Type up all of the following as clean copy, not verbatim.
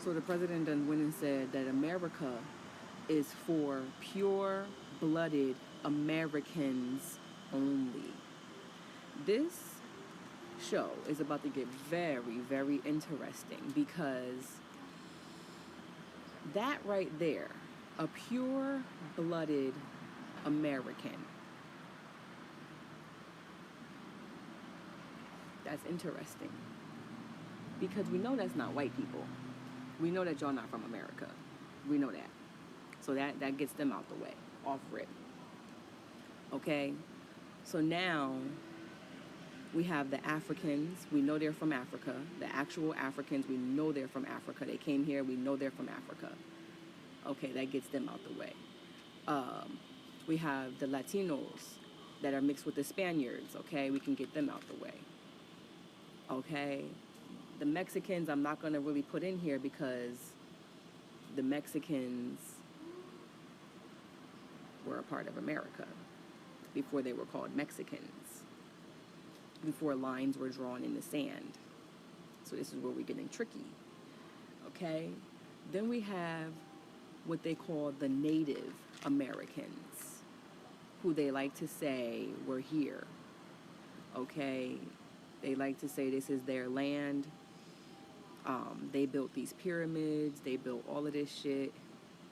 So the president then went and said that America is for pure-blooded Americans only. This show is about to get very, very interesting because that right there, a pure-blooded American, that's interesting because we know that's not white people. We know that y'all not from America. We know that. So that gets them out the way, off rip. Okay? So now we have the Africans. We know they're from Africa. The actual Africans, we know they're from Africa. They came here. We know they're from Africa. Okay, that gets them out the way. We have the Latinos that are mixed with the Spaniards. Okay, we can get them out the way. Okay? The Mexicans I'm not going to really put in here because the Mexicans were a part of America before they were called Mexicans, before lines were drawn in the sand. So this is where we're getting tricky. Okay? Then we have what they call the Native Americans, who they like to say were here. Okay? They like to say this is their land. They built these pyramids. They built all of this shit.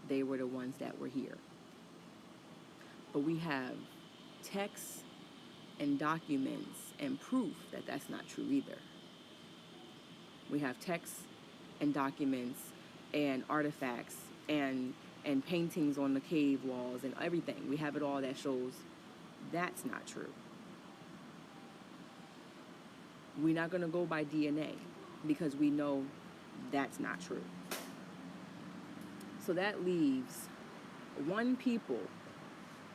They were the ones that were here. But we have texts and documents and proof that that's not true either. We have texts and documents and artifacts and paintings on the cave walls and everything. We have it all that shows that's not true. We're not going to go by DNA because we know that's not true. So that leaves one people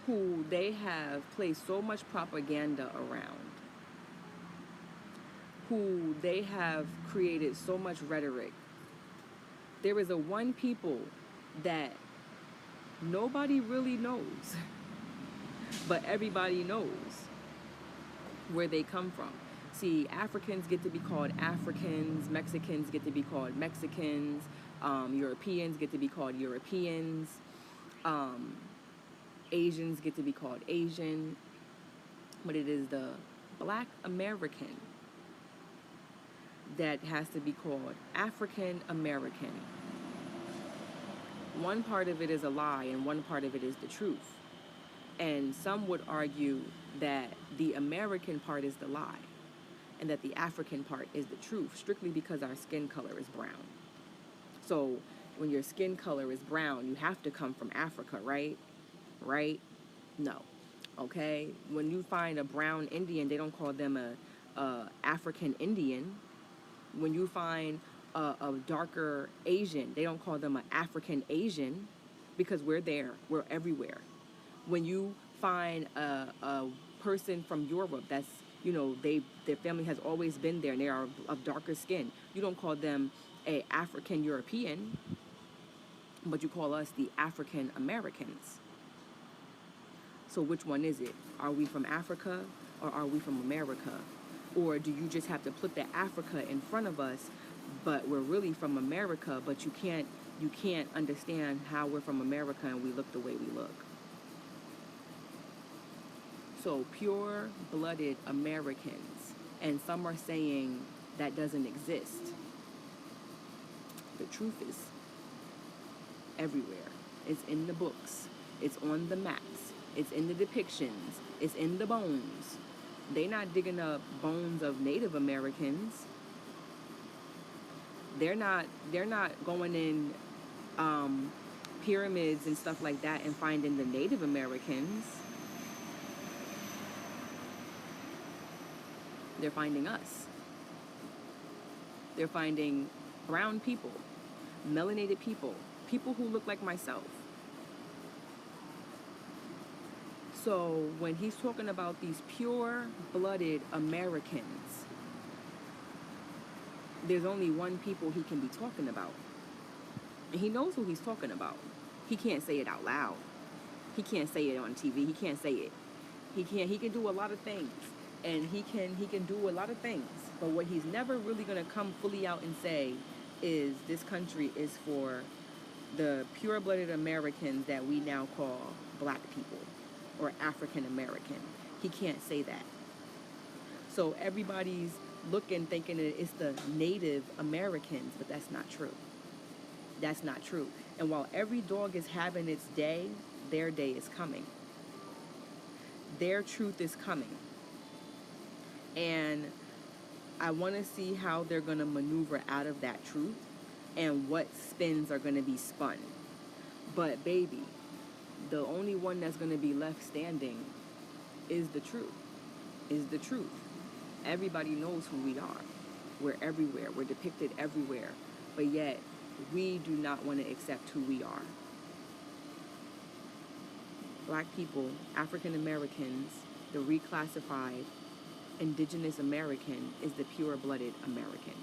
who they have placed so much propaganda around, who they have created so much rhetoric. There is a one people that nobody really knows, but everybody knows where they come from. See, Africans get to be called Africans, Mexicans get to be called Mexicans, Europeans get to be called Europeans, Asians get to be called Asian, but it is the Black American that has to be called African American. One part of it is a lie and one part of it is the truth. And some would argue that the American part is the lie and that the African part is the truth, strictly because our skin color is brown. So when your skin color is brown, you have to come from Africa, right? Right? No. Okay? When you find a brown Indian, they don't call them a African Indian. When you find a darker Asian, they don't call them an African Asian, because we're there. We're everywhere. When you find a person from Europe that's, you know, their family has always been there and they are of darker skin, you don't call them a African European, but you call us the African Americans. So which one is it? Are we from Africa or are we from America? Or do you just have to put the Africa in front of us, but we're really from America, but you can't understand how we're from America and we look the way we look? So pure-blooded Americans, and some are saying that doesn't exist. The truth is everywhere. It's in the books. It's on the maps. It's in the depictions. It's in the bones. They're not digging up bones of Native Americans. They're not going in pyramids and stuff like that and finding the Native Americans. They're finding us. They're finding brown people, melanated people, people who look like myself. So when he's talking about these pure-blooded Americans, there's only one people he can be talking about. And he knows who he's talking about. He can't say it out loud. He can't say it on TV. He can't say it. He can do a lot of things. And he can do a lot of things. But what he's never really going to come fully out and say is this country is for the pure-blooded Americans that we now call black people or African American. He can't say that. So everybody's looking, thinking that it's the Native Americans, but that's not true. That's not true. And while every dog is having its day, their day is coming. Their truth is coming. And I want to see how they're going to maneuver out of that truth and what spins are going to be spun. But baby, the only one that's going to be left standing is the truth. Is the truth. Everybody knows who we are. We're everywhere. We're depicted everywhere. But yet, we do not want to accept who we are. Black people, African Americans, the reclassified Indigenous American is the pure-blooded American.